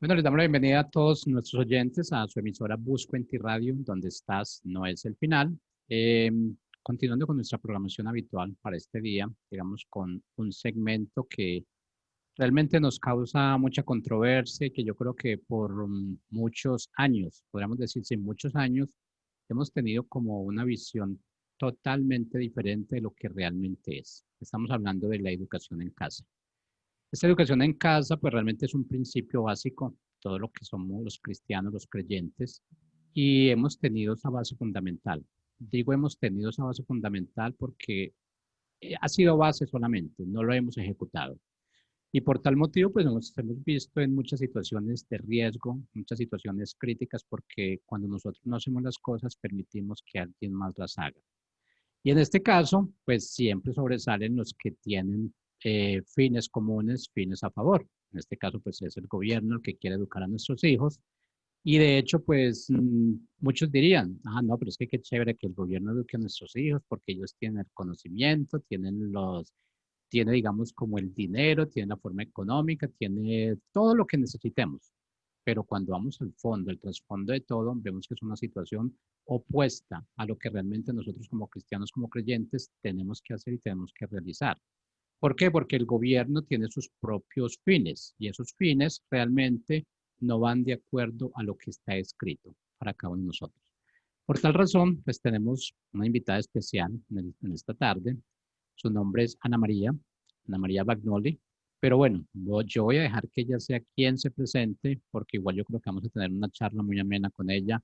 Bueno, les damos la bienvenida a todos nuestros oyentes a su emisora Busco en Ti Radio, donde estás no es el final. Eh, Continuando con nuestra programación habitual para este día, digamos con un segmento que realmente nos causa mucha controversia y que yo creo que por muchos años, podríamos decir sin muchos años, hemos tenido como una visión totalmente diferente de lo que realmente es. Estamos hablando de la educación en casa. Esta educación en casa, pues realmente es un principio básico, todo lo que somos los cristianos, los creyentes, y hemos tenido esa base fundamental. Digo hemos tenido esa base fundamental porque ha sido base solamente, no lo hemos ejecutado. Y por tal motivo, pues nos hemos visto en muchas situaciones de riesgo, muchas situaciones críticas, porque cuando nosotros no hacemos las cosas, permitimos que alguien más las haga. Y en este caso, pues siempre sobresalen los que tienen fines comunes, fines a favor. En este caso, pues es el gobierno el que quiere educar a nuestros hijos. Y de hecho, pues muchos dirían, ah, no, pero es que qué chévere que el gobierno eduque a nuestros hijos porque ellos tienen el conocimiento, tiene, digamos, como el dinero, tiene la forma económica, tiene todo lo que necesitemos. Pero cuando vamos al fondo, el trasfondo de todo, vemos que es una situación opuesta a lo que realmente nosotros como cristianos, como creyentes, tenemos que hacer y tenemos que realizar. ¿Por qué? Porque el gobierno tiene sus propios fines y esos fines realmente no van de acuerdo a lo que está escrito para cada uno de nosotros. Por tal razón, pues tenemos una invitada especial en esta tarde. Su nombre es Ana María Bagnoli. Pero bueno, yo voy a dejar que ella sea quien se presente, porque igual yo creo que vamos a tener una charla muy amena con ella.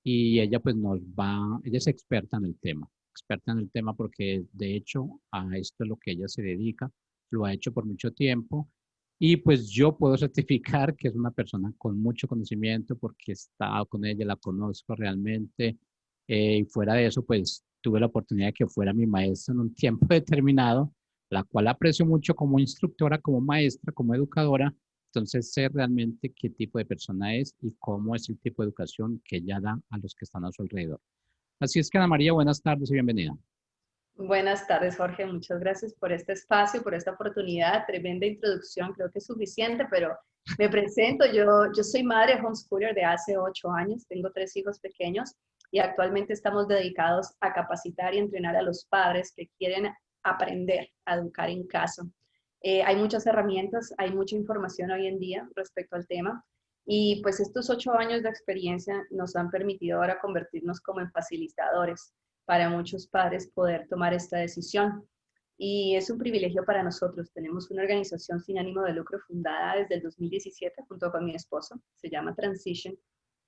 Y ella pues ella es experta en el tema porque de hecho a esto es lo que ella se dedica, lo ha hecho por mucho tiempo. Y pues yo puedo certificar que es una persona con mucho conocimiento porque he estado con ella, la conozco realmente, y fuera de eso, pues tuve la oportunidad de que fuera mi maestra en un tiempo determinado, la cual aprecio mucho como instructora, como maestra, como educadora. Entonces sé realmente qué tipo de persona es y cómo es el tipo de educación que ella da a los que están a su alrededor. Así es que Ana María, buenas tardes y bienvenida. Buenas tardes, Jorge. Muchas gracias por este espacio, por esta oportunidad. Tremenda introducción, creo que es suficiente, pero me presento. Yo soy madre homeschooler de hace 8 años, tengo 3 hijos pequeños y actualmente estamos dedicados a capacitar y entrenar a los padres que quieren aprender a educar en casa. Hay muchas herramientas, hay mucha información hoy en día respecto al tema y pues estos 8 años de experiencia nos han permitido ahora convertirnos como en facilitadores para muchos padres poder tomar esta decisión. Y es un privilegio para nosotros. Tenemos una organización sin ánimo de lucro fundada desde el 2017 junto con mi esposo, se llama Transition,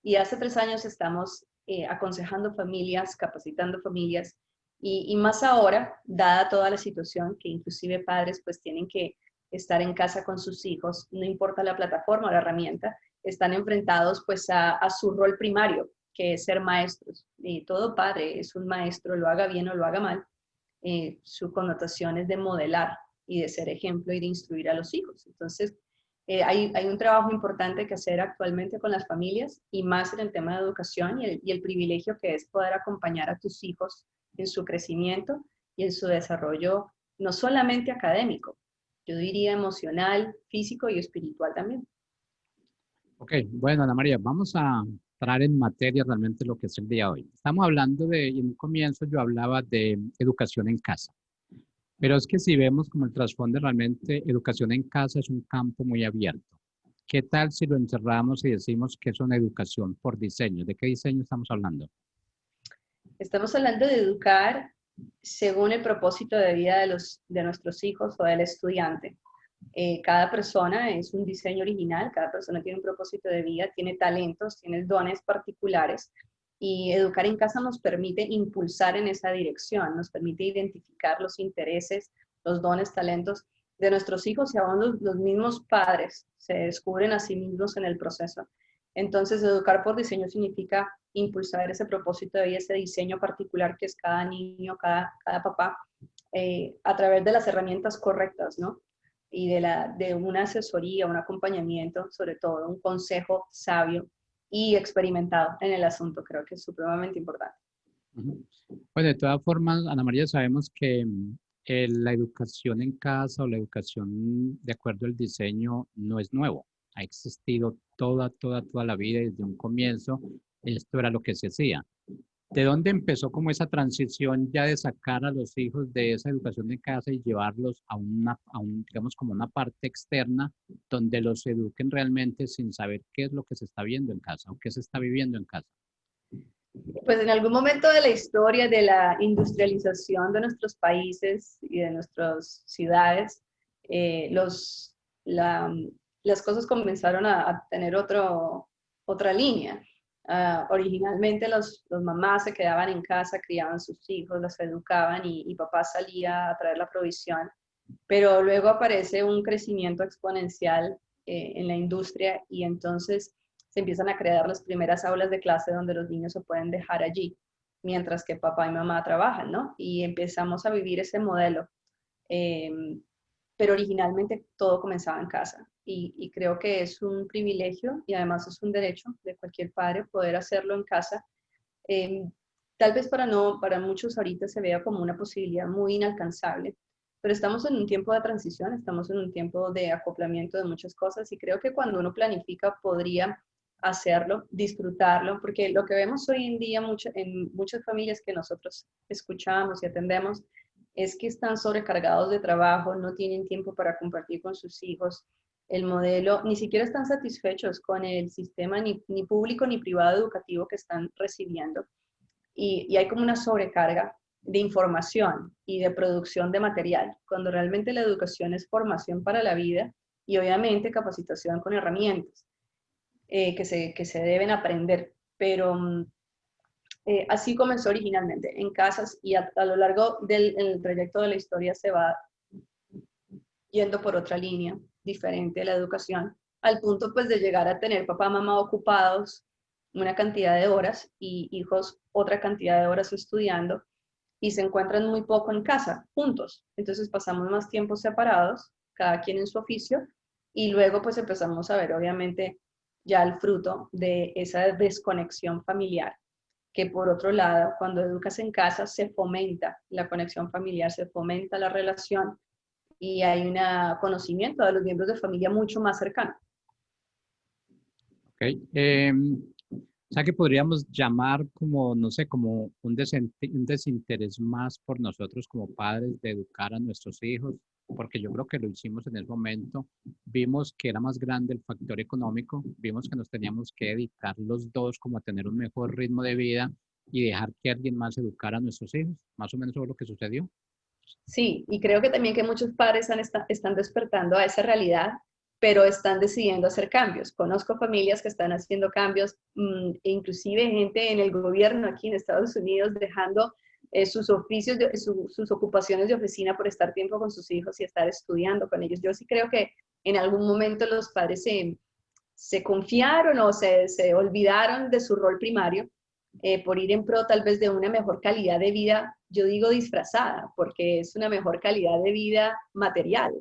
y hace 3 años estamos aconsejando familias, capacitando familias, y más ahora, dada toda la situación, que inclusive padres pues tienen que estar en casa con sus hijos, no importa la plataforma o la herramienta, están enfrentados pues a su rol primario, que es ser maestros. Y todo padre es un maestro, lo haga bien o lo haga mal. Su connotación es de modelar y de ser ejemplo y de instruir a los hijos. Entonces, hay un trabajo importante que hacer actualmente con las familias y más en el tema de educación y el privilegio que es poder acompañar a tus hijos en su crecimiento y en su desarrollo, no solamente académico, yo diría emocional, físico y espiritual también. Ok, bueno, Ana María, vamos a entrar en materia realmente lo que es el día de hoy. Estamos hablando y en un comienzo yo hablaba de educación en casa. Pero es que si vemos como el trasfondo realmente, educación en casa es un campo muy abierto. ¿Qué tal si lo encerramos y decimos que es una educación por diseño? ¿De qué diseño estamos hablando? Estamos hablando de educar según el propósito de vida de nuestros hijos o del estudiante. Cada persona es un diseño original, cada persona tiene un propósito de vida, tiene talentos, tiene dones particulares y educar en casa nos permite impulsar en esa dirección, nos permite identificar los intereses, los dones, talentos de nuestros hijos y aún los mismos padres se descubren a sí mismos en el proceso. Entonces, educar por diseño significa impulsar ese propósito de vida, ese diseño particular que es cada niño, cada papá, a través de las herramientas correctas, ¿no? Y de una asesoría, un acompañamiento, sobre todo un consejo sabio y experimentado en el asunto, creo que es supremamente importante. Ujú. Bueno, de todas formas, Ana María, sabemos que la educación en casa o la educación de acuerdo al diseño no es nuevo. ha existido toda la vida y desde un comienzo. Esto era lo que se hacía. ¿De dónde empezó como esa transición ya de sacar a los hijos de esa educación de casa y llevarlos digamos, como una parte externa donde los eduquen realmente sin saber qué es lo que se está viendo en casa o qué se está viviendo en casa? Pues en algún momento de la historia de la industrialización de nuestros países y de nuestras ciudades, eh, los, la- las cosas comenzaron a tener otra línea. Originalmente los mamás se quedaban en casa, criaban sus hijos, los educaban y papá salía a traer la provisión. Pero luego aparece un crecimiento exponencial en la industria y entonces se empiezan a crear las primeras aulas de clase donde los niños se pueden dejar allí, mientras que papá y mamá trabajan, ¿no? Y empezamos a vivir ese modelo. Eh, pero originalmente todo comenzaba en casa y creo que es un privilegio y además es un derecho de cualquier padre poder hacerlo en casa. Eh, Tal vez para muchos ahorita se vea como una posibilidad muy inalcanzable, pero estamos en un tiempo de transición, estamos en un tiempo de acoplamiento de muchas cosas y creo que cuando uno planifica podría hacerlo, disfrutarlo, porque lo que vemos hoy en día en muchas familias que nosotros escuchamos y atendemos es que están sobrecargados de trabajo, no tienen tiempo para compartir con sus hijos, el modelo, ni siquiera están satisfechos con el sistema ni público ni privado educativo que están recibiendo. Y hay como una sobrecarga de información y de producción de material, cuando realmente la educación es formación para la vida y obviamente capacitación con herramientas que se deben aprender. Pero así comenzó originalmente, en casas y a lo largo del trayecto de la historia se va yendo por otra línea diferente de la educación, al punto pues de llegar a tener papá, mamá ocupados una cantidad de horas y hijos otra cantidad de horas estudiando y se encuentran muy poco en casa, juntos. Entonces pasamos más tiempo separados, cada quien en su oficio, y luego pues empezamos a ver obviamente ya el fruto de esa desconexión familiar, que por otro lado, cuando educas en casa se fomenta la conexión familiar, se fomenta la relación, y hay un conocimiento de los miembros de familia mucho más cercano. ¿Ok? O sea que podríamos llamar como, no sé, como un desinterés más por nosotros como padres de educar a nuestros hijos, porque yo creo que lo hicimos en ese momento. Vimos que era más grande el factor económico, vimos que nos teníamos que dedicar los dos como a tener un mejor ritmo de vida y dejar que alguien más educara a nuestros hijos. Más o menos eso es lo que sucedió. Sí, y creo que también que muchos padres están despertando a esa realidad, pero están decidiendo hacer cambios. Conozco familias que están haciendo cambios, e inclusive gente en el gobierno aquí en Estados Unidos dejando sus oficios, sus ocupaciones de oficina por estar tiempo con sus hijos y estar estudiando con ellos. Yo sí creo que en algún momento los padres se confiaron o se olvidaron de su rol primario por ir en pro tal vez de una mejor calidad de vida, yo digo disfrazada, porque es una mejor calidad de vida material,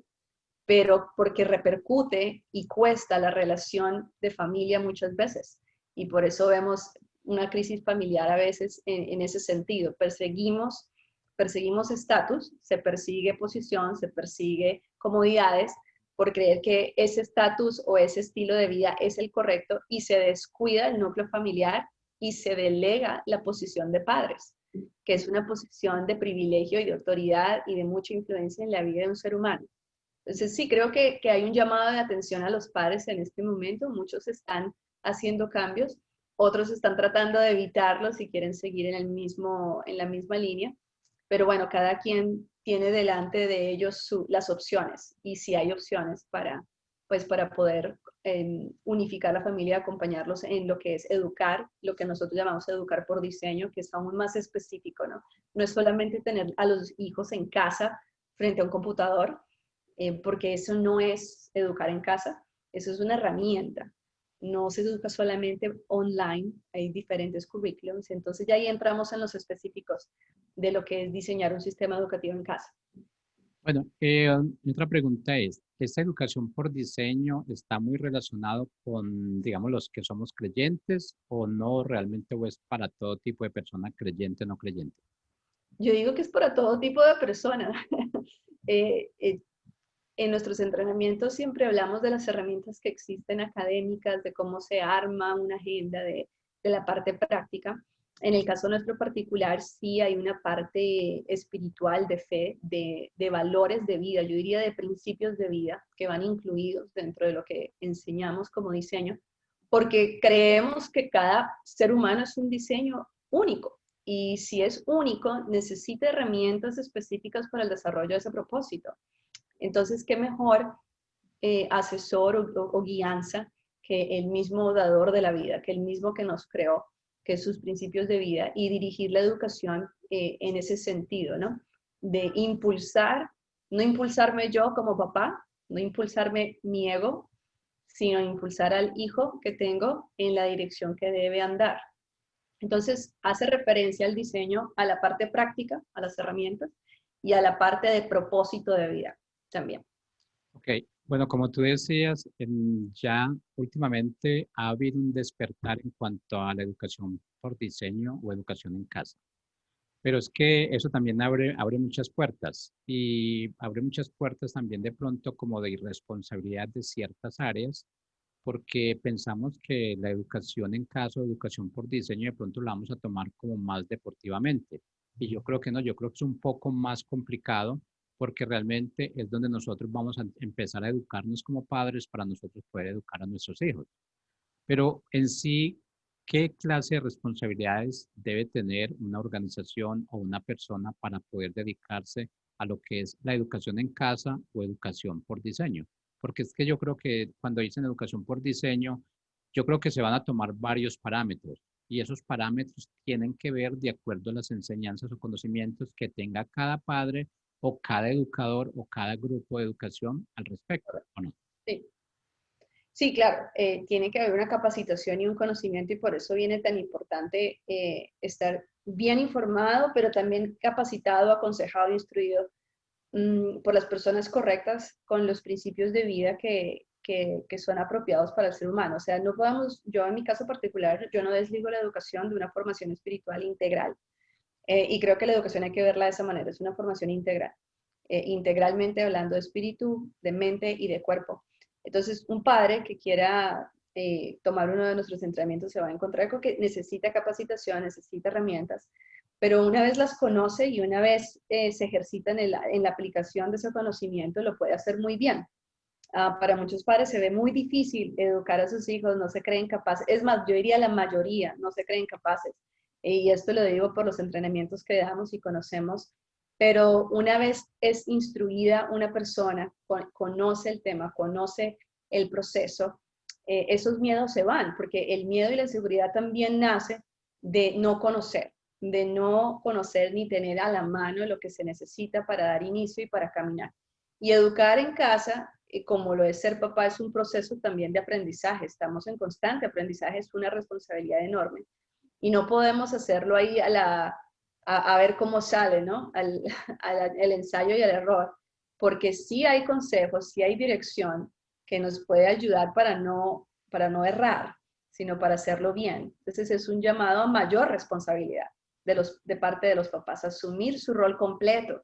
pero porque repercute y cuesta la relación de familia muchas veces. Y por eso vemos una crisis familiar a veces en ese sentido. Perseguimos estatus, se persigue posición, se persigue comodidades por creer que ese estatus o ese estilo de vida es el correcto y se descuida el núcleo familiar y se delega la posición de padres, que es una posición de privilegio y de autoridad y de mucha influencia en la vida de un ser humano. Entonces, sí, creo que hay un llamado de atención a los padres en este momento. Muchos están haciendo cambios, otros están tratando de evitarlos y quieren seguir en la misma línea. Pero bueno, cada quien tiene delante de ellos las opciones y si hay opciones pues, para poder unificar la familia, acompañarlos en lo que es educar, lo que nosotros llamamos educar por diseño, que es aún más específico, ¿no? No es solamente tener a los hijos en casa frente a un computador, porque eso no es educar en casa, eso es una herramienta. No se educa solamente online, hay diferentes currículums, entonces ya ahí entramos en los específicos de lo que es diseñar un sistema educativo en casa. Bueno, otra pregunta es, ¿esta educación por diseño está muy relacionado con, digamos, los que somos creyentes o no realmente o es para todo tipo de persona creyente o no creyente? Yo digo que es para todo tipo de personas. eh, eh, en nuestros entrenamientos siempre hablamos de las herramientas que existen académicas, de cómo se arma una agenda, de la parte práctica. En el caso nuestro particular, sí hay una parte espiritual de fe, de valores de vida, yo diría de principios de vida que van incluidos dentro de lo que enseñamos como diseño, porque creemos que cada ser humano es un diseño único. Y si es único, necesita herramientas específicas para el desarrollo de ese propósito. Entonces, ¿qué mejor asesor o guianza que el mismo dador de la vida, que el mismo que nos creó, que sus principios de vida, y dirigir la educación en ese sentido, ¿no? De impulsar, no impulsarme yo como papá, no impulsarme mi ego, sino impulsar al hijo que tengo en la dirección que debe andar. Entonces, hace referencia al diseño, a la parte práctica, a las herramientas, y a la parte de propósito de vida también. Ok, bueno, como tú decías, ya últimamente ha habido un despertar en cuanto a la educación por diseño o educación en casa. Pero es que eso también abre muchas puertas y abre muchas puertas también de pronto como de irresponsabilidad de ciertas áreas, porque pensamos que la educación en casa o educación por diseño de pronto la vamos a tomar como más deportivamente. Y yo creo que no, yo creo que es un poco más complicado porque realmente es donde nosotros vamos a empezar a educarnos como padres para nosotros poder educar a nuestros hijos. Pero en sí, ¿qué clase de responsabilidades debe tener una organización o una persona para poder dedicarse a lo que es la educación en casa o educación por diseño? Porque es que yo creo que cuando dicen educación por diseño, yo creo que se van a tomar varios parámetros y esos parámetros tienen que ver de acuerdo a las enseñanzas o conocimientos que tenga cada padre o cada educador o cada grupo de educación al respecto, ¿o no? Sí. Sí, claro, tiene que haber una capacitación y un conocimiento y por eso viene tan importante estar bien informado, pero también capacitado, aconsejado, instruido por las personas correctas con los principios de vida que son apropiados para el ser humano. O sea, no podemos, yo en mi caso particular, yo no desligo la educación de una formación espiritual integral. Y creo que la educación hay que verla de esa manera, es una formación integral, integralmente hablando de espíritu, de mente y de cuerpo. Entonces, un padre que quiera tomar uno de nuestros entrenamientos se va a encontrar con que necesita capacitación, necesita herramientas, pero una vez las conoce y una vez se ejercita en la aplicación de ese conocimiento, lo puede hacer muy bien. Para muchos padres se ve muy difícil educar a sus hijos, no se creen capaces. Es más, yo diría la mayoría no se creen capaces. Y esto lo digo por los entrenamientos que damos y conocemos. Pero una vez es instruida una persona, conoce el tema, conoce el proceso, esos miedos se van, porque el miedo y la inseguridad también nace de no conocer ni tener a la mano lo que se necesita para dar inicio y para caminar. Y educar en casa, como lo es ser papá, es un proceso también de aprendizaje. Estamos en constante aprendizaje, es una responsabilidad enorme. Y no podemos hacerlo ahí a ver cómo sale, ¿no? El ensayo y el error. Porque sí hay consejos, sí hay dirección que nos puede ayudar para no errar, sino para hacerlo bien. Entonces es un llamado a mayor responsabilidad de parte de los papás, asumir su rol completo,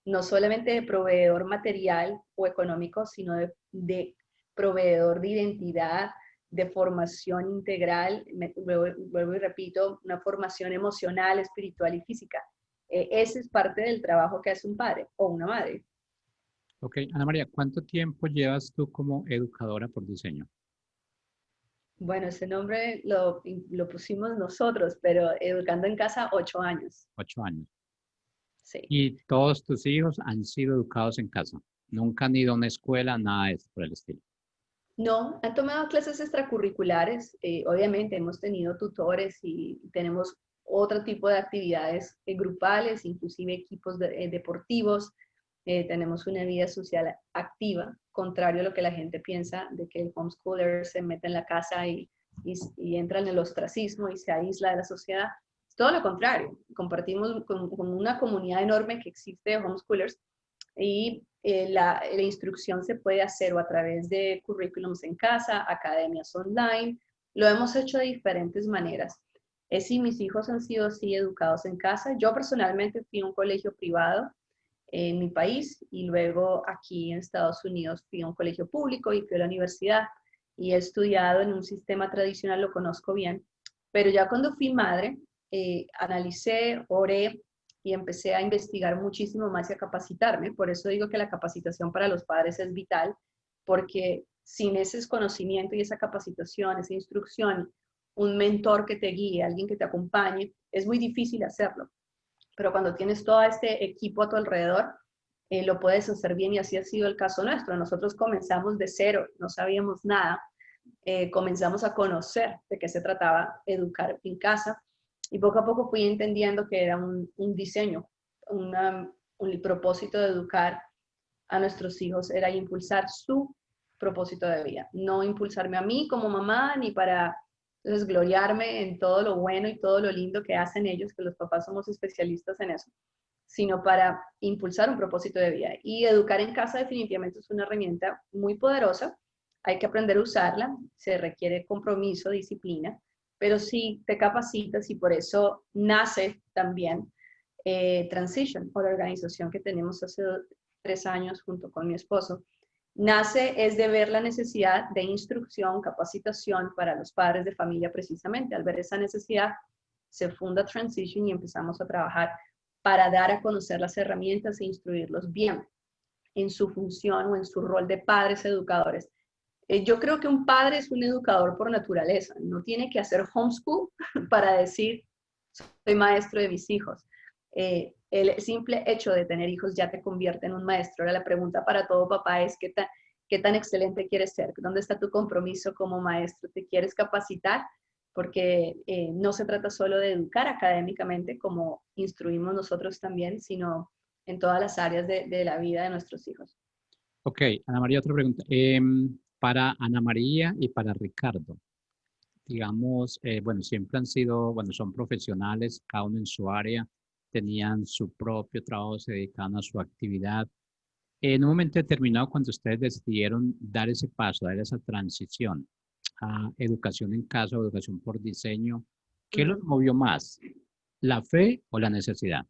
no solamente de proveedor material o económico, sino de proveedor de identidad, de formación integral, vuelvo y repito, una formación emocional, espiritual y física. Ese es parte del trabajo que hace un padre o una madre. Ok, Ana María, ¿cuánto tiempo llevas tú como educadora por diseño? Bueno, ese nombre lo pusimos nosotros, pero educando en casa 8 años. 8 años. Sí. Y todos tus hijos han sido educados en casa. Nunca han ido a una escuela, nada de eso por el estilo. No, han tomado clases extracurriculares. Obviamente hemos tenido tutores y tenemos otro tipo de actividades grupales, inclusive equipos deportivos. Tenemos una vida social activa, contrario a lo que la gente piensa de que el homeschooler se mete en la casa y entra en el ostracismo y se aísla de la sociedad. Es todo lo contrario. Compartimos con una comunidad enorme que existe de homeschoolers y la instrucción se puede hacer o a través de currículums en casa, academias online. Lo hemos hecho de diferentes maneras. Sí, mis hijos han sido sí educados en casa. Yo personalmente fui a un colegio privado en mi país y luego aquí en Estados Unidos fui a un colegio público y fui a la universidad y he estudiado en un sistema tradicional, lo conozco bien, pero ya cuando fui madre, analicé, oré y empecé a investigar muchísimo más y a capacitarme. Por eso digo que la capacitación para los padres es vital, porque sin ese conocimiento y esa capacitación, esa instrucción, un mentor que te guíe, alguien que te acompañe, es muy difícil hacerlo. Pero cuando tienes todo este equipo a tu alrededor, lo puedes hacer bien y así ha sido el caso nuestro. Nosotros comenzamos de cero, no sabíamos nada, comenzamos a conocer de qué se trataba educar en casa y poco a poco fui entendiendo que era un diseño, un propósito de educar a nuestros hijos, era impulsar su propósito de vida, no impulsarme a mí como mamá ni para entonces gloriarme en todo lo bueno y todo lo lindo que hacen ellos, que los papás somos especialistas en eso, sino para impulsar un propósito de vida. Y educar en casa definitivamente es una herramienta muy poderosa, hay que aprender a usarla, se requiere compromiso, disciplina, pero sí te capacitas y por eso nace también Transition, o la organización que tenemos hace 3 años junto con mi esposo. Nace es de ver la necesidad de instrucción, capacitación para los padres de familia precisamente. Al ver esa necesidad, se funda Transition y empezamos a trabajar para dar a conocer las herramientas e instruirlos bien en su función o en su rol de padres educadores. Yo creo que un padre es un educador por naturaleza, no tiene que hacer homeschool para decir, soy maestro de mis hijos. El simple hecho de tener hijos ya te convierte en un maestro. Ahora la pregunta para todo papá es, ¿qué tan excelente quieres ser? ¿Dónde está tu compromiso como maestro? ¿Te quieres capacitar? Porque no se trata solo de educar académicamente, como instruimos nosotros también, sino en todas las áreas de la vida de nuestros hijos. Ok, Ana María, otra pregunta. Para Ana María y para Ricardo, digamos, bueno, siempre han sido, bueno, son profesionales, cada uno en su área, tenían su propio trabajo, se dedicaban a su actividad. En un momento determinado, cuando ustedes decidieron dar ese paso, dar esa transición a educación en casa o educación por diseño, ¿qué los movió más? ¿La fe o la necesidad?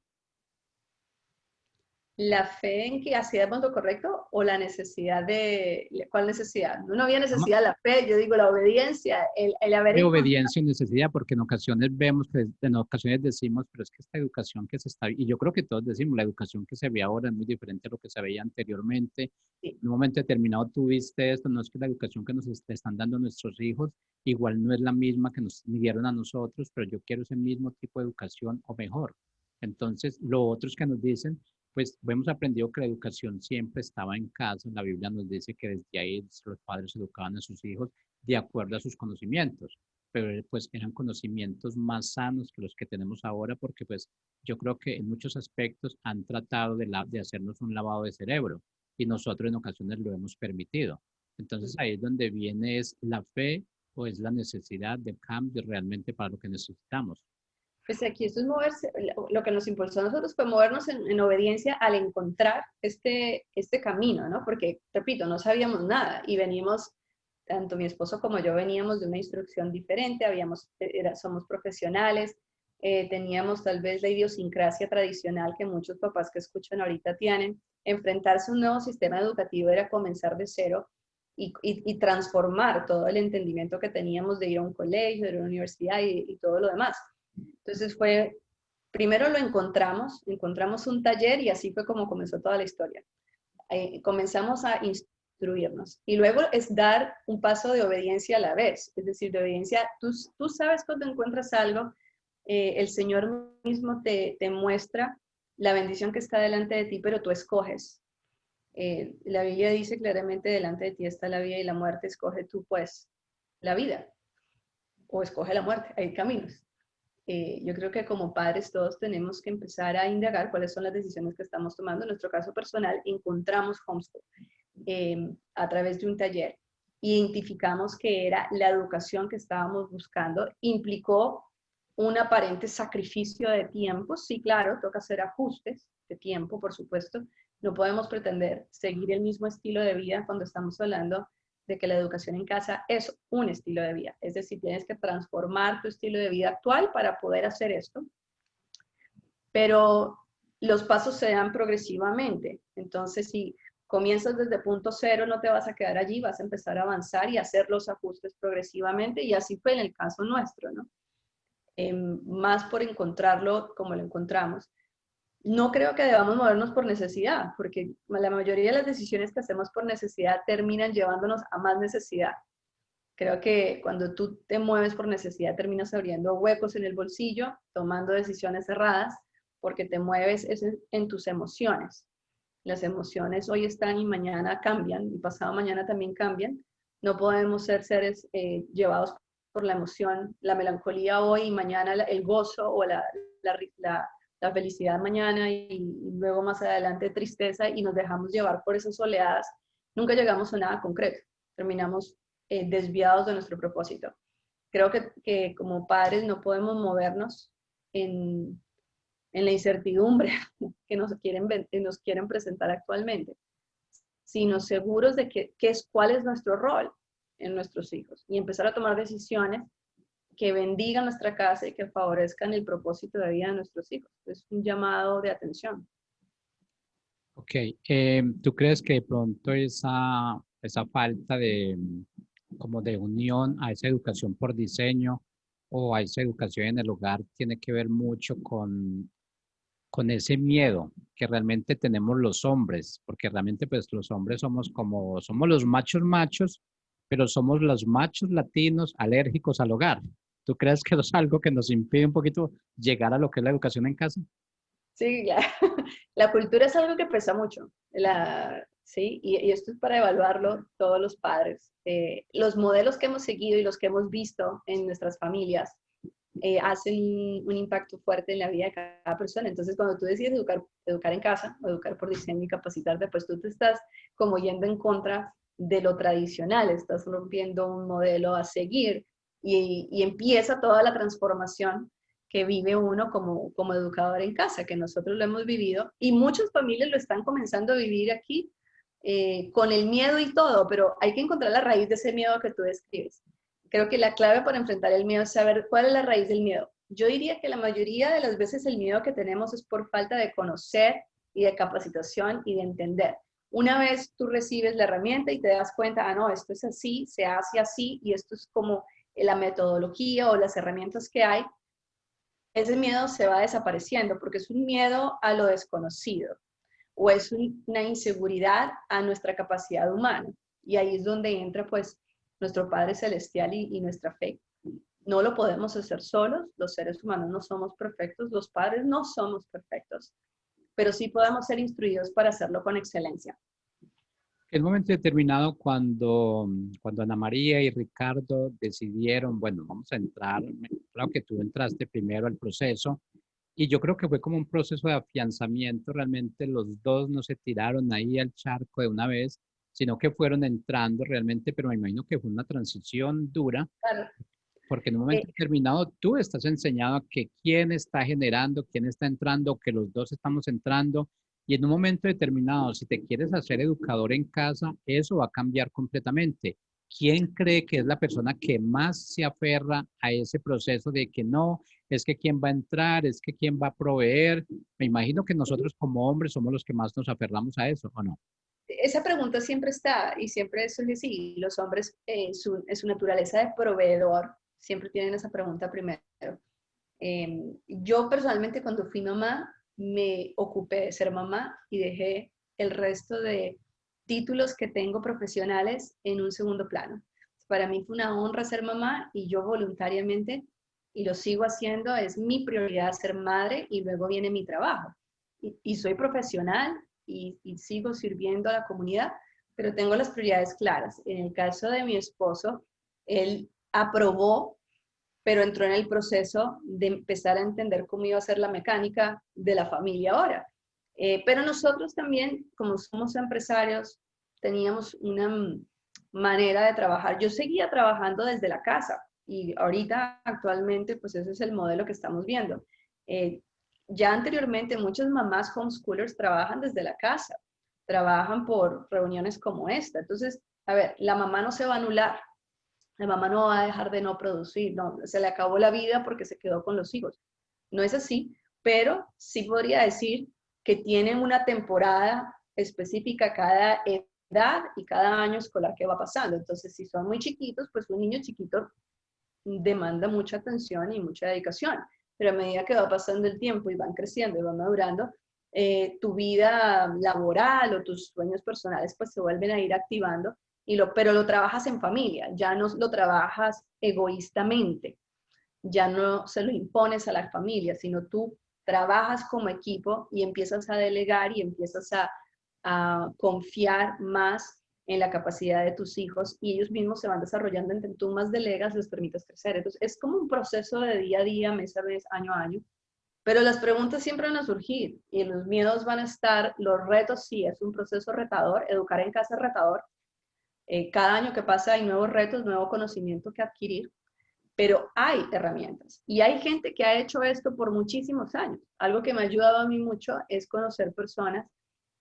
¿La fe en que hacíamos lo correcto o la necesidad de, cuál necesidad? No había Vamos, necesidad, la fe, yo digo la obediencia, el haber de encontrado. obediencia y necesidad, porque en ocasiones vemos que, en ocasiones decimos, pero es que esta educación que se está, y yo creo que todos decimos, la educación que se ve ahora es muy diferente a lo que se veía anteriormente. En un momento determinado tuviste esto, no es que la educación que nos están dando nuestros hijos, igual no es la misma que nos dieron a nosotros, pero yo quiero ese mismo tipo de educación o mejor. Entonces, lo otro es que nos dicen, pues hemos aprendido que la educación siempre estaba en casa. La Biblia nos dice que desde ahí los padres educaban a sus hijos de acuerdo a sus conocimientos, pero pues eran conocimientos más sanos que los que tenemos ahora, porque pues yo creo que en muchos aspectos han tratado de hacernos un lavado de cerebro y nosotros en ocasiones lo hemos permitido. Entonces ahí es donde viene es la fe o es la necesidad de cambio realmente para lo que necesitamos. Pues aquí esto es moverse, lo que nos impulsó a nosotros fue movernos en obediencia al encontrar este camino, ¿no? Porque, repito, no sabíamos nada y venimos, tanto mi esposo como yo veníamos de una instrucción diferente, somos profesionales, teníamos tal vez la idiosincrasia tradicional que muchos papás que escuchan ahorita tienen. Enfrentarse a un nuevo sistema educativo era comenzar de cero y transformar todo el entendimiento que teníamos de ir a un colegio, de ir a una universidad y todo lo demás. Entonces primero lo encontramos un taller y así fue como comenzó toda la historia. Comenzamos a instruirnos y luego es dar un paso de obediencia a la vez, es decir, de obediencia, tú sabes cuando encuentras algo, el Señor mismo te muestra la bendición que está delante de ti, pero tú escoges. La Biblia dice claramente, delante de ti está la vida y la muerte, escoge tú pues la vida o escoge la muerte, hay caminos. Yo creo que como padres todos tenemos que empezar a indagar cuáles son las decisiones que estamos tomando. En nuestro caso personal, encontramos homeschool a través de un taller. Identificamos que era la educación que estábamos buscando. Implicó un aparente sacrificio de tiempo. Sí, claro, toca hacer ajustes de tiempo, por supuesto. No podemos pretender seguir el mismo estilo de vida cuando estamos hablando de que la educación en casa es un estilo de vida. Es decir, tienes que transformar tu estilo de vida actual para poder hacer esto. Pero los pasos se dan progresivamente. Entonces, si comienzas desde punto cero, no te vas a quedar allí, vas a empezar a avanzar y hacer los ajustes progresivamente, y así fue en el caso nuestro, ¿no? Más por encontrarlo como lo encontramos. No creo que debamos movernos por necesidad, porque la mayoría de las decisiones que hacemos por necesidad terminan llevándonos a más necesidad. Creo que cuando tú te mueves por necesidad terminas abriendo huecos en el bolsillo, tomando decisiones erradas, porque te mueves en tus emociones. Las emociones hoy están y mañana cambian, y pasado mañana también cambian. No podemos ser seres llevados por la emoción, la melancolía hoy y mañana el gozo o la felicidad mañana y luego más adelante tristeza, y nos dejamos llevar por esas oleadas. Nunca llegamos a nada concreto, terminamos desviados de nuestro propósito. Creo que como padres no podemos movernos en la incertidumbre que nos quieren presentar actualmente, sino seguros de cuál es nuestro rol en nuestros hijos y empezar a tomar decisiones que bendigan nuestra casa y que favorezcan el propósito de vida de nuestros hijos. Es un llamado de atención. Ok, ¿tú crees que de pronto esa falta de, como de unión a esa educación por diseño o a esa educación en el hogar tiene que ver mucho con ese miedo que realmente tenemos los hombres? Porque realmente pues los hombres somos los machos machos, pero somos los machos latinos alérgicos al hogar. ¿Tú crees que eso es algo que nos impide un poquito llegar a lo que es la educación en casa? Sí, la cultura es algo que pesa mucho, ¿sí? Y esto es para evaluarlo todos los padres. Los modelos que hemos seguido y los que hemos visto en nuestras familias hacen un impacto fuerte en la vida de cada persona. Entonces, cuando tú decides educar en casa, o educar por diseño y capacitarte, pues tú te estás como yendo en contra de lo tradicional, estás rompiendo un modelo a seguir, y empieza toda la transformación que vive uno como educador en casa, que nosotros lo hemos vivido y muchas familias lo están comenzando a vivir aquí con el miedo y todo, pero hay que encontrar la raíz de ese miedo que tú describes. Creo que la clave para enfrentar el miedo es saber cuál es la raíz del miedo. Yo diría que la mayoría de las veces el miedo que tenemos es por falta de conocer y de capacitación y de entender. Una vez tú recibes la herramienta y te das cuenta, ah, no, esto es así, se hace así, y esto es como la metodología o las herramientas que hay, ese miedo se va desapareciendo porque es un miedo a lo desconocido o es una inseguridad a nuestra capacidad humana. Y ahí es donde entra pues nuestro Padre Celestial y nuestra fe. No lo podemos hacer solos, los seres humanos no somos perfectos, los padres no somos perfectos, pero sí podemos ser instruidos para hacerlo con excelencia. El momento determinado cuando Ana María y Ricardo decidieron, bueno, vamos a entrar, claro que tú entraste primero al proceso y yo creo que fue como un proceso de afianzamiento, realmente los dos no se tiraron ahí al charco de una vez, sino que fueron entrando realmente, pero me imagino que fue una transición dura, Claro. porque en un Eh, momento determinado tú estás enseñado a que quién está generando, quién está entrando, que los dos estamos entrando. Y en un momento determinado, si te quieres hacer educador en casa, eso va a cambiar completamente. ¿Quién cree que es la persona que más se aferra a ese proceso de que no, es que quién va a entrar, es que quién va a proveer? Me imagino que nosotros como hombres somos los que más nos aferramos a eso, ¿o no? Esa pregunta siempre está y siempre es que sí, los hombres en su naturaleza de proveedor siempre tienen esa pregunta primero. Yo personalmente cuando fui mamá me ocupé de ser mamá y dejé el resto de títulos que tengo profesionales en un segundo plano. Para mí fue una honra ser mamá y yo voluntariamente, y lo sigo haciendo, es mi prioridad ser madre y luego viene mi trabajo. Y soy profesional y sigo sirviendo a la comunidad, pero tengo las prioridades claras. En el caso de mi esposo, él aprobó, pero entró en el proceso de empezar a entender cómo iba a ser la mecánica de la familia ahora. Pero nosotros también, como somos empresarios, teníamos una manera de trabajar. Yo seguía trabajando desde la casa y ahorita actualmente pues ese es el modelo que estamos viendo. Eh, ya anteriormente muchas mamás homeschoolers trabajan desde la casa, trabajan por reuniones como esta. Entonces, a ver, la mamá no se va a anular, la mamá no va a dejar de no producir, no, se le acabó la vida porque se quedó con los hijos. No es así, pero sí podría decir que tienen una temporada específica cada edad y cada año escolar que va pasando. Entonces, si son muy chiquitos, pues un niño chiquito demanda mucha atención y mucha dedicación, pero a medida que va pasando el tiempo y van creciendo y van madurando, tu vida laboral o tus sueños personales pues se vuelven a ir activando, pero lo trabajas en familia, ya no lo trabajas egoístamente, ya no se lo impones a la familia, sino tú trabajas como equipo y empiezas a delegar y empiezas a confiar más en la capacidad de tus hijos y ellos mismos se van desarrollando entre tú más delegas, les permites crecer. Entonces, es como un proceso de día a día, mes a mes, año a año, pero las preguntas siempre van a surgir y los miedos van a estar, los retos sí, es un proceso retador, educar en casa es retador. Cada año que pasa hay nuevos retos, nuevo conocimiento que adquirir, pero hay herramientas y hay gente que ha hecho esto por muchísimos años. Algo que me ha ayudado a mí mucho es conocer personas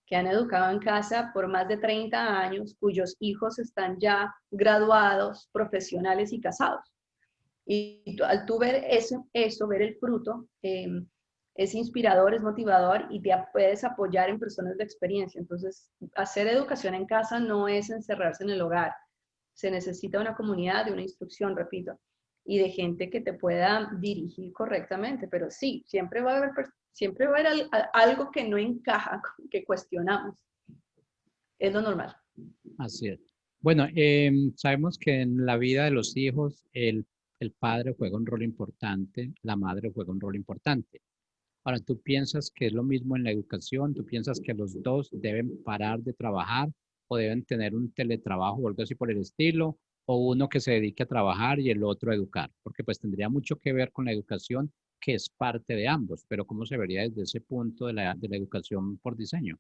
que han educado en casa por más de 30 años, cuyos hijos están ya graduados, profesionales y casados. Y al tú ver eso ver el fruto, es inspirador, es motivador y te puedes apoyar en personas de experiencia. Entonces, hacer educación en casa no es encerrarse en el hogar. Se necesita una comunidad, de una instrucción, repito, y de gente que te pueda dirigir correctamente. Pero sí, siempre va a haber algo que no encaja, que cuestionamos. Es lo normal. Así es. Bueno, sabemos que en la vida de los hijos el padre juega un rol importante, la madre juega un rol importante. Ahora, ¿tú piensas que es lo mismo en la educación? ¿Tú piensas que los dos deben parar de trabajar o deben tener un teletrabajo o algo así por el estilo? ¿O uno que se dedique a trabajar y el otro a educar? Porque pues tendría mucho que ver con la educación, que es parte de ambos, pero ¿cómo se vería desde ese punto de la educación por diseño?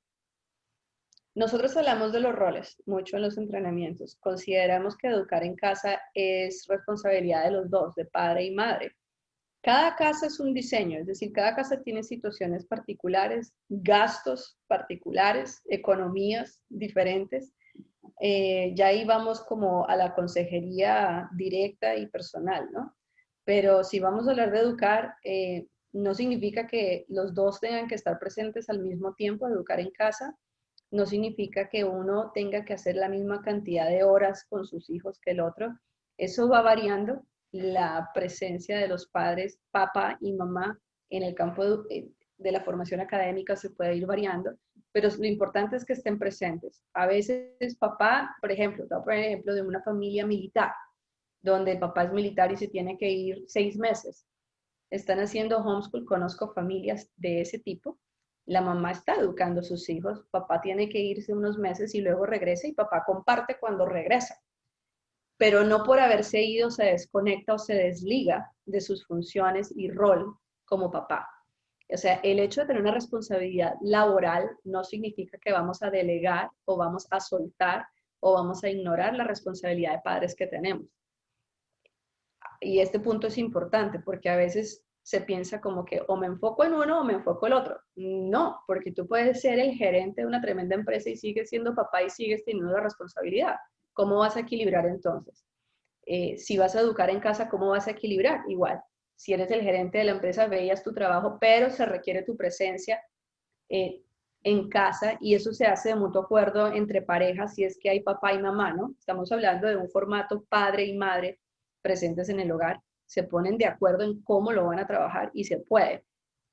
Nosotros hablamos de los roles mucho en los entrenamientos. Consideramos que educar en casa es responsabilidad de los dos, de padre y madre. Cada casa es un diseño, es decir, cada casa tiene situaciones particulares, gastos particulares, economías diferentes. Ya ahí vamos como a la consejería directa y personal, ¿no? Pero si vamos a hablar de educar, no significa que los dos tengan que estar presentes al mismo tiempo, educar en casa no significa que uno tenga que hacer la misma cantidad de horas con sus hijos que el otro. Eso va variando. La presencia de los padres, papá y mamá, en el campo de la formación académica se puede ir variando, pero lo importante es que estén presentes. A veces papá, por ejemplo, te voy a poner el ejemplo de una familia militar, donde el papá es militar y se tiene que ir 6 meses. Están haciendo homeschool, conozco familias de ese tipo. La mamá está educando a sus hijos, papá tiene que irse unos meses y luego regresa y papá comparte cuando regresa. Pero no por haberse ido se desconecta o se desliga de sus funciones y rol como papá. O sea, el hecho de tener una responsabilidad laboral no significa que vamos a delegar o vamos a soltar o vamos a ignorar la responsabilidad de padres que tenemos. Y este punto es importante porque a veces se piensa como que o me enfoco en uno o me enfoco en el otro. No, porque tú puedes ser el gerente de una tremenda empresa y sigues siendo papá y sigues teniendo la responsabilidad. ¿Cómo vas a equilibrar entonces? Si vas a educar en casa, ¿cómo vas a equilibrar? Igual, si eres el gerente de la empresa, veías tu trabajo, pero se requiere tu presencia en casa y eso se hace de mutuo acuerdo entre parejas si es que hay papá y mamá, ¿no? Estamos hablando de un formato padre y madre presentes en el hogar, se ponen de acuerdo en cómo lo van a trabajar y se puede.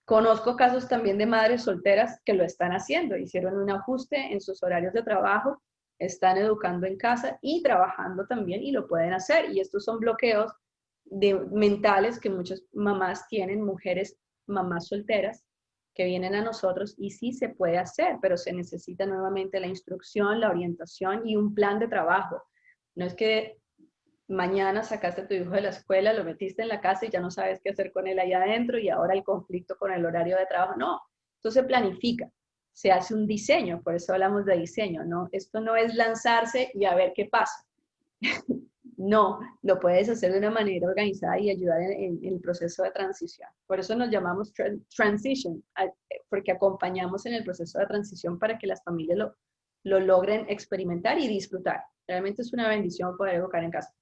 Conozco casos también de madres solteras que lo están haciendo, hicieron un ajuste en sus horarios de trabajo, están educando en casa y trabajando también y lo pueden hacer. Y estos son bloqueos mentales que muchas mamás tienen, mujeres, mamás solteras, que vienen a nosotros y sí se puede hacer, pero se necesita nuevamente la instrucción, la orientación y un plan de trabajo. No es que mañana sacaste a tu hijo de la escuela, lo metiste en la casa y ya no sabes qué hacer con él allá adentro y ahora el conflicto con el horario de trabajo. No, esto se planifica, se hace un diseño, por eso hablamos de diseño, ¿no? Esto no es lanzarse y a ver qué pasa. No, lo puedes hacer de una manera organizada y ayudar en el proceso de transición. Por eso nos llamamos transition, porque acompañamos en el proceso de transición para que las familias lo logren experimentar y disfrutar. Realmente es una bendición poder educar en casa.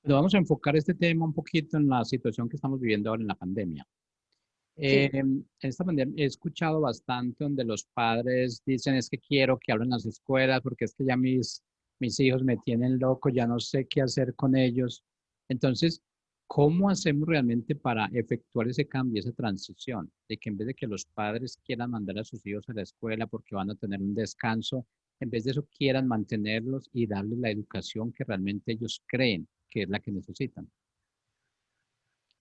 Pero vamos a enfocar este tema un poquito en la situación que estamos viviendo ahora en la pandemia. Sí. En esta manera he escuchado bastante donde los padres dicen es que quiero que abran las escuelas porque es que ya mis hijos me tienen loco, ya no sé qué hacer con ellos. Entonces, ¿cómo hacemos realmente para efectuar ese cambio, esa transición? De que en vez de que los padres quieran mandar a sus hijos a la escuela porque van a tener un descanso, en vez de eso quieran mantenerlos y darles la educación que realmente ellos creen que es la que necesitan.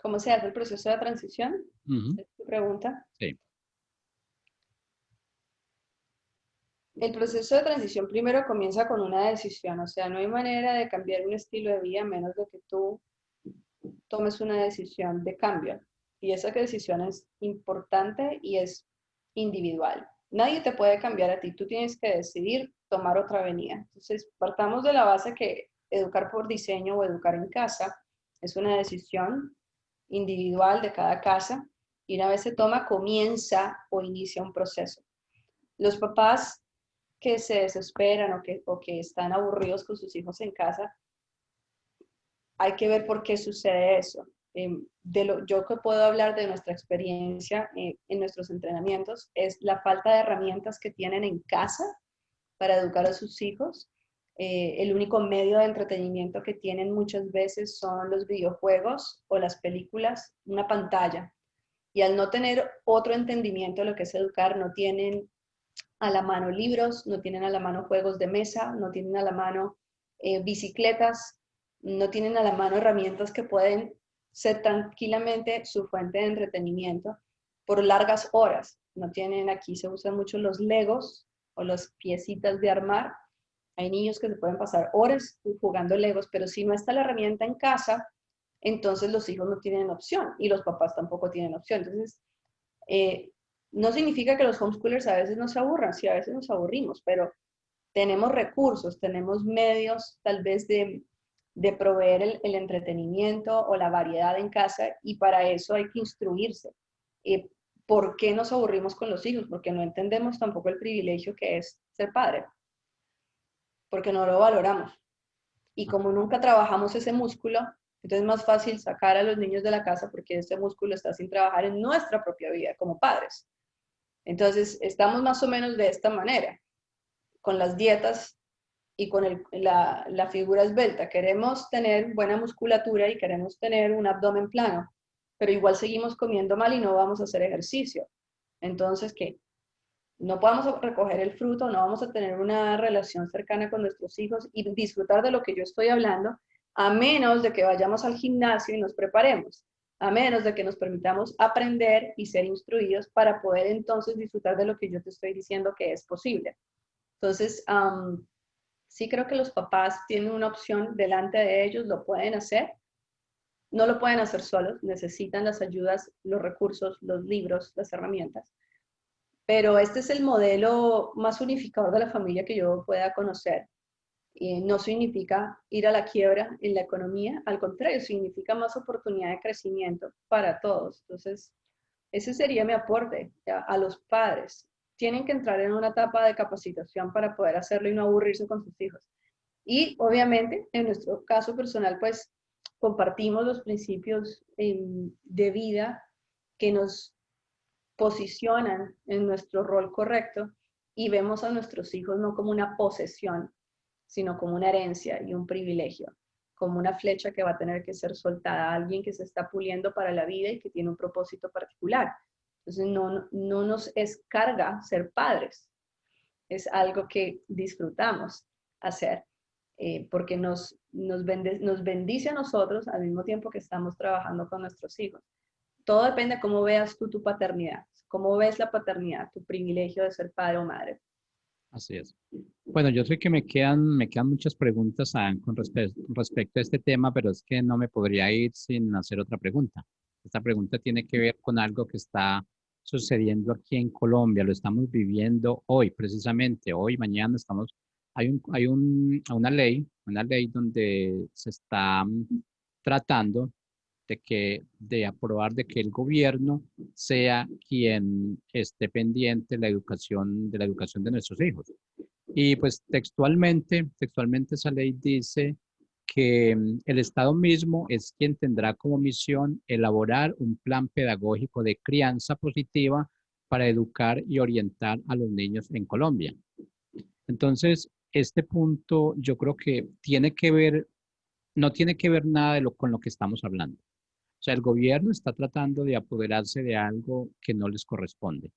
¿Cómo se hace el proceso de transición? Ujú. Es tu pregunta. Sí. El proceso de transición primero comienza con una decisión, o sea, no hay manera de cambiar un estilo de vida a menos de que tú tomes una decisión de cambio. Y esa decisión es importante y es individual. Nadie te puede cambiar a ti, tú tienes que decidir tomar otra avenida. Entonces, partamos de la base que educar por diseño o educar en casa es una decisión individual de cada casa y una vez se toma, comienza o inicia un proceso. Los papás que se desesperan o que están aburridos con sus hijos en casa, hay que ver por qué sucede eso. Yo que puedo hablar de nuestra experiencia en nuestros entrenamientos es la falta de herramientas que tienen en casa para educar a sus hijos. El único medio de entretenimiento que tienen muchas veces son los videojuegos o las películas, una pantalla. Y al no tener otro entendimiento de lo que es educar, no tienen a la mano libros, no tienen a la mano juegos de mesa, no tienen a la mano bicicletas, no tienen a la mano herramientas que pueden ser tranquilamente su fuente de entretenimiento por largas horas. No tienen, aquí se usan mucho los legos o las piecitas de armar. Hay niños que se pueden pasar horas jugando legos, pero si no está la herramienta en casa, entonces los hijos no tienen opción y los papás tampoco tienen opción. Entonces, eh, no significa que los homeschoolers a veces nos aburran, sí, a veces nos aburrimos, pero tenemos recursos, tenemos medios tal vez de proveer el entretenimiento o la variedad en casa y para eso hay que instruirse. ¿Por qué nos aburrimos con los hijos? Porque no entendemos tampoco el privilegio que es ser padre, porque no lo valoramos. Y como nunca trabajamos ese músculo, entonces es más fácil sacar a los niños de la casa porque ese músculo está sin trabajar en nuestra propia vida como padres. Entonces, estamos más o menos de esta manera, con las dietas y con la figura esbelta. Queremos tener buena musculatura y queremos tener un abdomen plano, pero igual seguimos comiendo mal y no vamos a hacer ejercicio. Entonces, ¿qué? No podemos recoger el fruto, no vamos a tener una relación cercana con nuestros hijos y disfrutar de lo que yo estoy hablando, a menos de que vayamos al gimnasio y nos preparemos, a menos de que nos permitamos aprender y ser instruidos para poder entonces disfrutar de lo que yo te estoy diciendo que es posible. Entonces, sí creo que los papás tienen una opción delante de ellos, lo pueden hacer, no lo pueden hacer solos, necesitan las ayudas, los recursos, los libros, las herramientas, pero este es el modelo más unificador de la familia que yo pueda conocer. No significa ir a la quiebra en la economía, al contrario, significa más oportunidad de crecimiento para todos. Entonces, ese sería mi aporte a los padres. Tienen que entrar en una etapa de capacitación para poder hacerlo y no aburrirse con sus hijos. Y obviamente, en nuestro caso personal, pues compartimos los principios de vida que nos posicionan en nuestro rol correcto y vemos a nuestros hijos no como una posesión, sino como una herencia y un privilegio, como una flecha que va a tener que ser soltada a alguien que se está puliendo para la vida y que tiene un propósito particular. Entonces no nos es carga ser padres, es algo que disfrutamos hacer, porque nos bendice a nosotros al mismo tiempo que estamos trabajando con nuestros hijos. Todo depende de cómo veas tú tu paternidad, cómo ves la paternidad, tu privilegio de ser padre o madre. Así es. Bueno, yo sé que me quedan muchas preguntas con respecto a este tema, pero es que no me podría ir sin hacer otra pregunta. Esta pregunta tiene que ver con algo que está sucediendo aquí en Colombia. Lo estamos viviendo hoy, precisamente hoy, mañana estamos. Una ley donde se está tratando de aprobar de que el gobierno sea quien esté pendiente de la educación de nuestros hijos. Y pues textualmente esa ley dice que el Estado mismo es quien tendrá como misión elaborar un plan pedagógico de crianza positiva para educar y orientar a los niños en Colombia. Entonces, este punto yo creo que tiene que ver, no tiene que ver nada con lo que estamos hablando. O sea, el gobierno está tratando de apoderarse de algo que no les corresponde,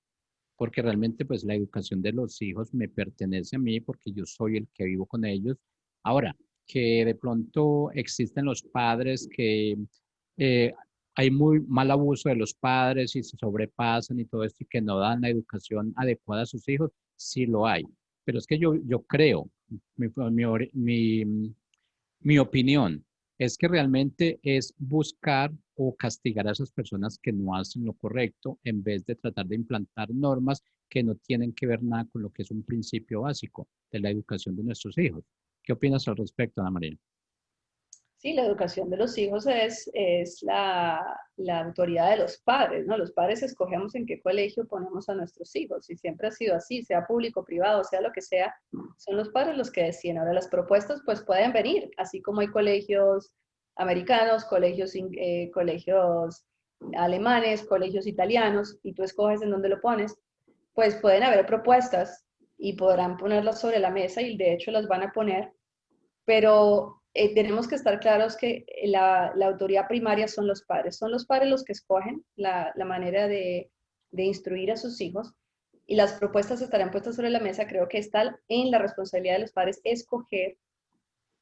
porque realmente pues la educación de los hijos me pertenece a mí porque yo soy el que vivo con ellos. Ahora, que de pronto existen los padres que eh, hay muy mal abuso de los padres y se sobrepasan y todo esto y que no dan la educación adecuada a sus hijos, sí lo hay. Pero es que yo creo, mi, mi, mi, mi opinión es que realmente es buscar o castigar a esas personas que no hacen lo correcto en vez de tratar de implantar normas que no tienen que ver nada con lo que es un principio básico de la educación de nuestros hijos. ¿Qué opinas al respecto, Ana María? Sí, la educación de los hijos es la autoridad de los padres, ¿no? Los padres escogemos en qué colegio ponemos a nuestros hijos y siempre ha sido así, sea público, privado, sea lo que sea, son los padres los que deciden. Ahora las propuestas pues pueden venir, así como hay colegios americanos, colegios alemanes, colegios italianos y tú escoges en dónde lo pones, pues pueden haber propuestas y podrán ponerlas sobre la mesa y de hecho las van a poner, pero tenemos que estar claros que la autoridad primaria son los padres los que escogen la manera de instruir a sus hijos y las propuestas estarán puestas sobre la mesa. Creo que está en la responsabilidad de los padres escoger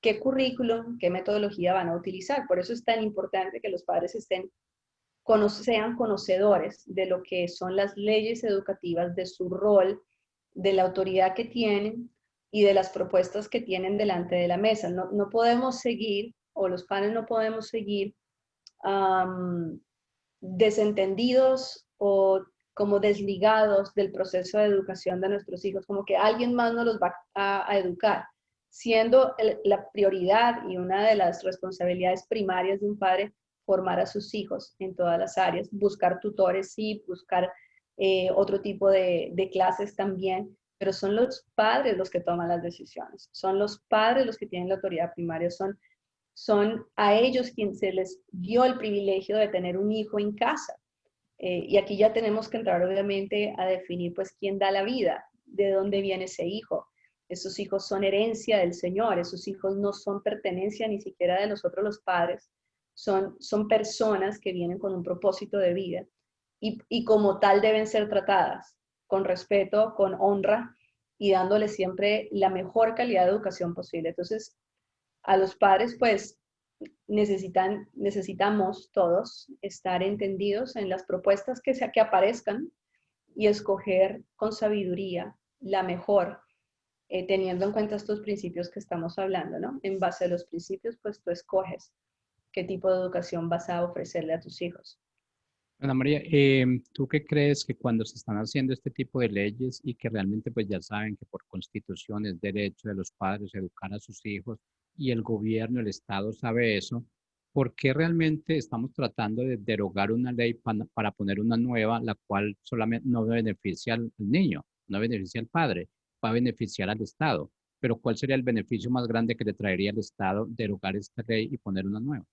qué currículum, qué metodología van a utilizar. Por eso es tan importante que los padres sean conocedores de lo que son las leyes educativas, de su rol, de la autoridad que tienen y de las propuestas que tienen delante de la mesa. No podemos seguir, o los padres no podemos seguir desentendidos o como desligados del proceso de educación de nuestros hijos, como que alguien más nos los va a educar, siendo la prioridad y una de las responsabilidades primarias de un padre formar a sus hijos en todas las áreas, buscar tutores, sí, buscar otro tipo de clases también, pero son los padres los que toman las decisiones, son los padres los que tienen la autoridad primaria, son a ellos quien se les dio el privilegio de tener un hijo en casa. Y aquí ya tenemos que entrar obviamente a definir pues quién da la vida, de dónde viene ese hijo. Esos hijos son herencia del Señor, esos hijos no son pertenencia ni siquiera de nosotros los padres, son personas que vienen con un propósito de vida y como tal deben ser tratadas con respeto, con honra y dándoles siempre la mejor calidad de educación posible. Entonces, a los padres, pues necesitamos todos estar entendidos en las propuestas que aparezcan y escoger con sabiduría la mejor, teniendo en cuenta estos principios que estamos hablando, ¿no? En base a los principios, pues tú escoges qué tipo de educación vas a ofrecerle a tus hijos. Ana María, ¿tú qué crees que cuando se están haciendo este tipo de leyes y que realmente pues ya saben que por constitución es derecho de los padres educar a sus hijos y el gobierno, el Estado sabe eso, ¿por qué realmente estamos tratando de derogar una ley para poner una nueva, la cual solamente no beneficia al niño, no beneficia al padre, va a beneficiar al Estado? Pero ¿cuál sería el beneficio más grande que le traería al Estado derogar esta ley y poner una nueva?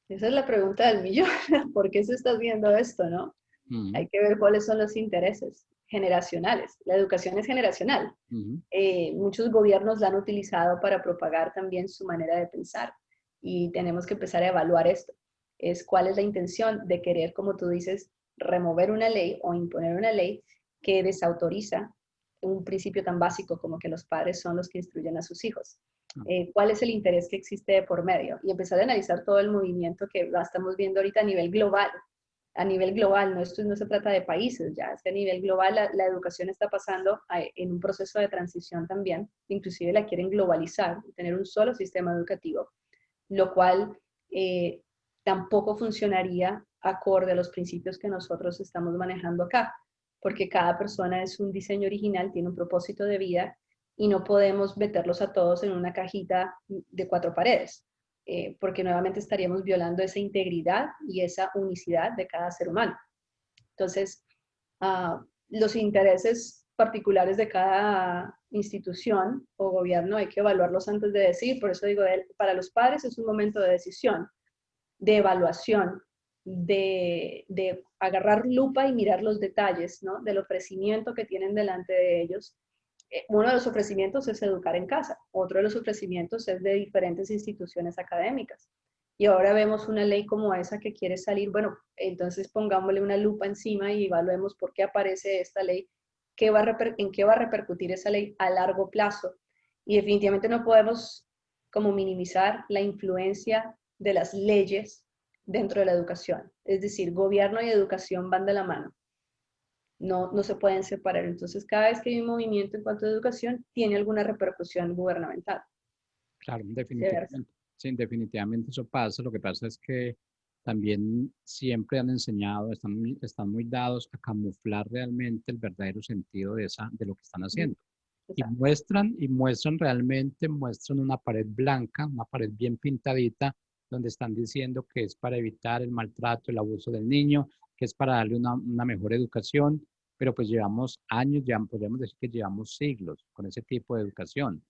Esa es la pregunta del millón. ¿Por qué se está viendo esto, no? Ujú, Hay que ver cuáles son los intereses generacionales. La educación es generacional. ujú. Muchos gobiernos la han utilizado para propagar también su manera de pensar y tenemos que empezar a evaluar esto. Es cuál es la intención de querer, como tú dices, remover una ley o imponer una ley que desautoriza un principio tan básico como que los padres son los que instruyen a sus hijos. ¿Cuál es el interés que existe de por medio? Y empezar a analizar todo el movimiento que estamos viendo ahorita a nivel global. A nivel global, no, esto no se trata de países, ya es que a nivel global la educación está pasando en un proceso de transición también, inclusive la quieren globalizar, tener un solo sistema educativo, lo cual eh, tampoco funcionaría acorde a los principios que nosotros estamos manejando acá, porque cada persona es un diseño original, tiene un propósito de vida y no podemos meterlos a todos en una cajita de cuatro paredes, porque nuevamente estaríamos violando esa integridad y esa unicidad de cada ser humano. Entonces, los intereses particulares de cada institución o gobierno hay que evaluarlos antes de decir, por eso digo, para los padres es un momento de decisión, de evaluación, de agarrar lupa y mirar los detalles, ¿no? Del ofrecimiento que tienen delante de ellos. Uno de los ofrecimientos es educar en casa, otro de los ofrecimientos es de diferentes instituciones académicas. Y ahora vemos una ley como esa que quiere salir, bueno, entonces pongámosle una lupa encima y evaluemos por qué aparece esta ley, en qué va a repercutir esa ley a largo plazo. Y definitivamente no podemos como minimizar la influencia de las leyes dentro de la educación. Es decir, gobierno y educación van de la mano. No se pueden separar. Entonces, cada vez que hay un movimiento en cuanto a educación, tiene alguna repercusión gubernamental. Claro, definitivamente. Sí, definitivamente eso pasa. Lo que pasa es que también siempre han enseñado, están muy dados a camuflar realmente el verdadero sentido de lo que están haciendo. Y muestran realmente, muestran una pared blanca, una pared bien pintadita, donde están diciendo que es para evitar el maltrato, el abuso del niño, que es para darle una mejor educación, pero pues llevamos años, ya podríamos decir que llevamos siglos con ese tipo de educación.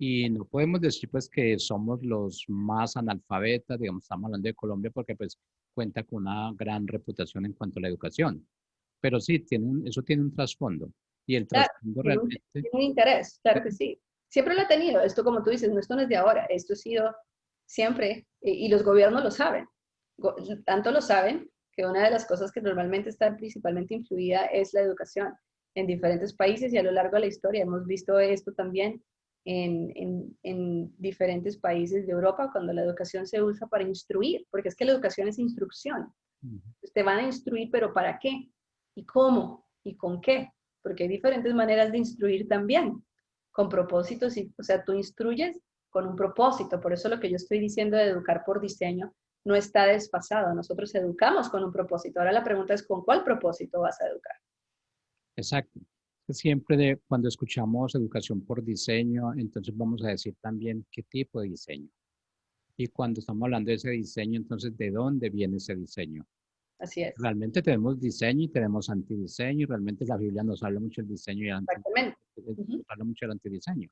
Y no podemos decir pues que somos los más analfabetas, digamos, estamos hablando de Colombia porque pues cuenta con una gran reputación en cuanto a la educación. Pero sí, eso tiene un trasfondo. Y el Claro, trasfondo tiene realmente, un interés, claro que sí. Siempre lo ha tenido, esto como tú dices, esto no es de ahora, esto ha sido siempre, y los gobiernos lo saben. Tanto lo saben que una de las cosas que normalmente está principalmente influida es la educación en diferentes países y a lo largo de la historia. Hemos visto esto también en diferentes países de Europa cuando la educación se usa para instruir, porque es que la educación es instrucción. Te van a instruir, pero ¿para qué? ¿Y cómo? ¿Y con qué? Porque hay diferentes maneras de instruir también, con propósitos, o sea, tú instruyes con un propósito, por eso lo que yo estoy diciendo de educar por diseño no está desfasado, nosotros educamos con un propósito, ahora la pregunta es ¿con cuál propósito vas a educar? exacto. Siempre cuando escuchamos educación por diseño, entonces vamos a decir también qué tipo de diseño. Y cuando estamos hablando de ese diseño, entonces, ¿de dónde viene ese diseño? Así es, Realmente tenemos diseño y tenemos antidiseño, y realmente la Biblia nos habla mucho del diseño y exactamente. nos habla mucho del antidiseño.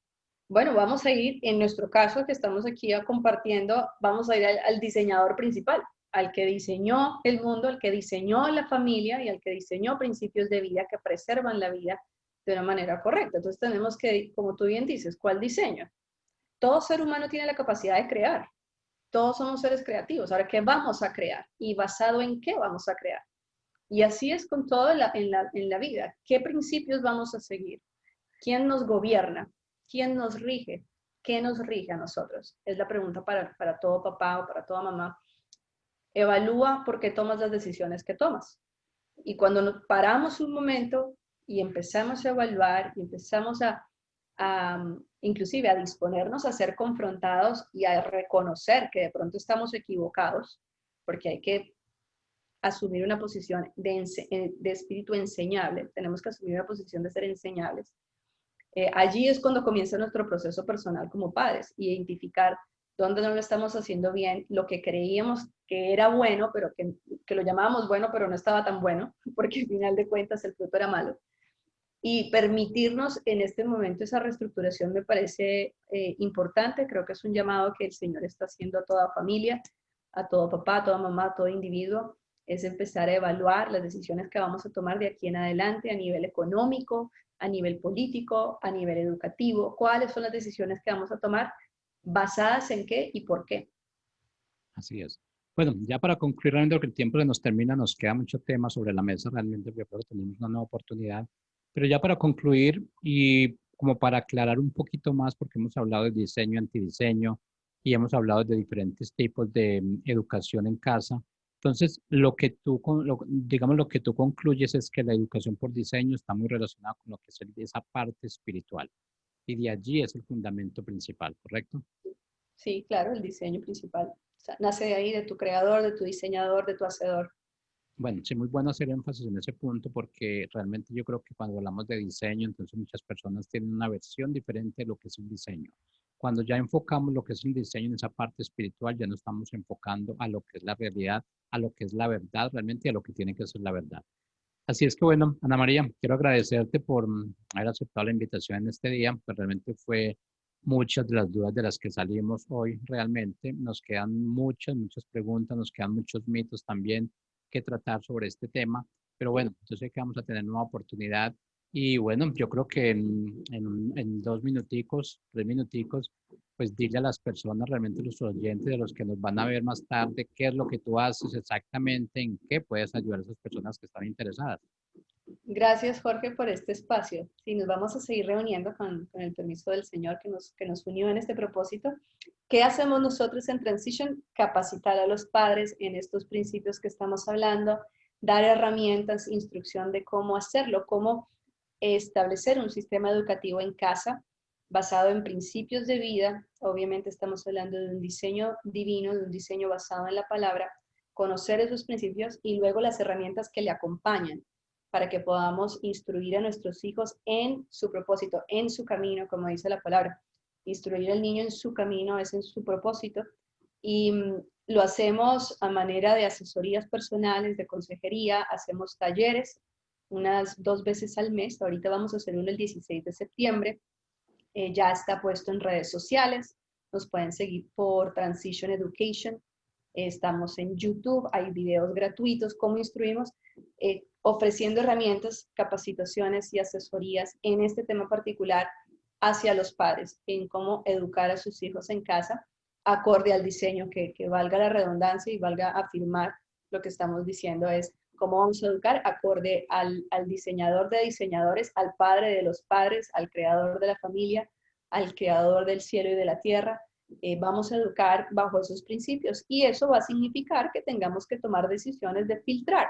Bueno, vamos a ir, en nuestro caso que estamos aquí compartiendo, vamos a ir al diseñador principal, al que diseñó el mundo, al que diseñó la familia y al que diseñó principios de vida que preservan la vida de una manera correcta. Entonces tenemos que, como tú bien dices, ¿cuál diseño? Todo ser humano tiene la capacidad de crear. Todos somos seres creativos. Ahora, ¿qué vamos a crear? ¿Y basado en qué vamos a crear? Y así es con todo en la vida. ¿Qué principios vamos a seguir? ¿Quién nos gobierna? ¿Quién nos rige? ¿Qué nos rige a nosotros? Es la pregunta para todo papá o para toda mamá. Evalúa por qué tomas las decisiones que tomas. Y cuando nos paramos un momento y empezamos a evaluar y empezamos inclusive a disponernos a ser confrontados y a reconocer que de pronto estamos equivocados, porque hay que asumir una posición de espíritu enseñable, tenemos que asumir una posición de ser enseñables. Allí es cuando comienza nuestro proceso personal como padres, identificar dónde no lo estamos haciendo bien, lo que creíamos que era bueno, pero que lo llamábamos bueno, pero no estaba tan bueno, porque al final de cuentas el fruto era malo. Y permitirnos en este momento esa reestructuración me parece importante, creo que es un llamado que el Señor está haciendo a toda familia, a todo papá, a toda mamá, a todo individuo, es empezar a evaluar las decisiones que vamos a tomar de aquí en adelante a nivel económico, a nivel político, a nivel educativo, cuáles son las decisiones que vamos a tomar, basadas en qué y por qué. Así es. Bueno, ya para concluir, realmente que el tiempo se nos termina, nos queda mucho tema sobre la mesa, realmente yo creo que tenemos una nueva oportunidad. Pero ya para concluir y como para aclarar un poquito más, porque hemos hablado de diseño, antidiseño y hemos hablado de diferentes tipos de educación en casa. Entonces, digamos, lo que tú concluyes es que la educación por diseño está muy relacionada con lo que es esa parte espiritual. Y de allí es el fundamento principal, ¿correcto? Sí, claro, el diseño principal. O sea, nace de ahí, de tu creador, de tu diseñador, de tu hacedor. Bueno, sí, muy bueno hacer énfasis en ese punto porque realmente yo creo que cuando hablamos de diseño, entonces muchas personas tienen una versión diferente de lo que es el diseño. Cuando ya enfocamos lo que es el diseño en esa parte espiritual, ya no estamos enfocando a lo que es la realidad, a lo que es la verdad realmente y a lo que tiene que ser la verdad. Así es que bueno, Ana María, quiero agradecerte por haber aceptado la invitación en este día, pues realmente fue muchas de las dudas de las que salimos hoy realmente. Nos quedan muchas preguntas, nos quedan muchos mitos también que tratar sobre este tema, pero bueno, yo sé que vamos a tener una oportunidad y bueno, yo creo que en 2 minuticos, 3 minuticos, pues dile a las personas, realmente los oyentes, de los que nos van a ver más tarde, qué es lo que tú haces exactamente, en qué puedes ayudar a esas personas que están interesadas. Gracias, Jorge, por este espacio. Sí, nos vamos a seguir reuniendo con el permiso del Señor que nos unió en este propósito. ¿Qué hacemos nosotros en Transition? Capacitar a los padres en estos principios que estamos hablando, dar herramientas, instrucción de cómo hacerlo, cómo establecer un sistema educativo en casa basado en principios de vida. Obviamente estamos hablando de un diseño divino, de un diseño basado en la palabra, conocer esos principios y luego las herramientas que le acompañan para que podamos instruir a nuestros hijos en su propósito, en su camino, como dice la palabra. Instruir al niño en su camino es en su propósito. Y lo hacemos a manera de asesorías personales, de consejería, hacemos talleres unas 2 veces al mes. Ahorita vamos a hacer uno el 16 de septiembre. Ya está puesto en redes sociales. Nos pueden seguir por Transition Education. Estamos en YouTube, hay videos gratuitos, cómo instruimos, ofreciendo herramientas, capacitaciones y asesorías en este tema particular hacia los padres, en cómo educar a sus hijos en casa, acorde al diseño, que valga la redundancia y valga afirmar lo que estamos diciendo es cómo vamos a educar acorde al diseñador de diseñadores, al padre de los padres, al creador de la familia, al creador del cielo y de la tierra. Vamos a educar bajo esos principios y eso va a significar que tengamos que tomar decisiones de filtrar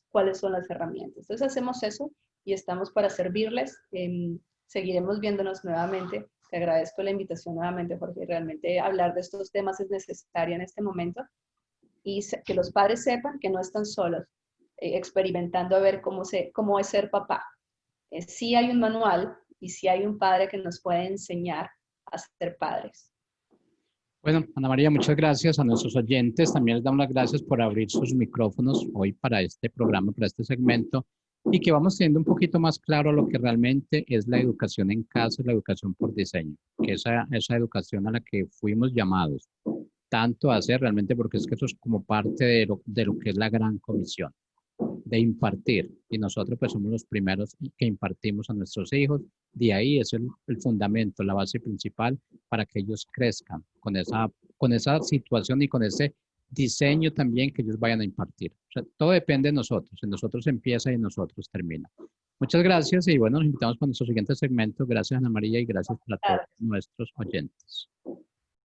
cuáles son las herramientas. Entonces hacemos eso y estamos para servirles. Seguiremos viéndonos nuevamente. Te agradezco la invitación nuevamente, Jorge. Realmente hablar de estos temas es necesario en este momento y que los padres sepan que no están solos experimentando a ver cómo es ser papá. Sí hay un manual y sí hay un padre que nos puede enseñar a ser padres. Bueno, Ana María, muchas gracias a nuestros oyentes. También les damos las gracias por abrir sus micrófonos hoy para este programa, para este segmento, y que vamos teniendo un poquito más claro lo que realmente es la educación en casa, la educación por diseño, que esa educación a la que fuimos llamados tanto a hacer realmente, porque es que eso es como parte de lo que es la gran comisión de impartir. Y nosotros pues somos los primeros que impartimos a nuestros hijos. De ahí es el fundamento, la base principal para que ellos crezcan con esa situación y con ese diseño también que ellos vayan a impartir. O sea, todo depende de nosotros. En nosotros empieza y en nosotros termina. Muchas gracias y bueno, nos invitamos para nuestro siguiente segmento. Gracias Ana María y gracias para todos Claro. nuestros oyentes.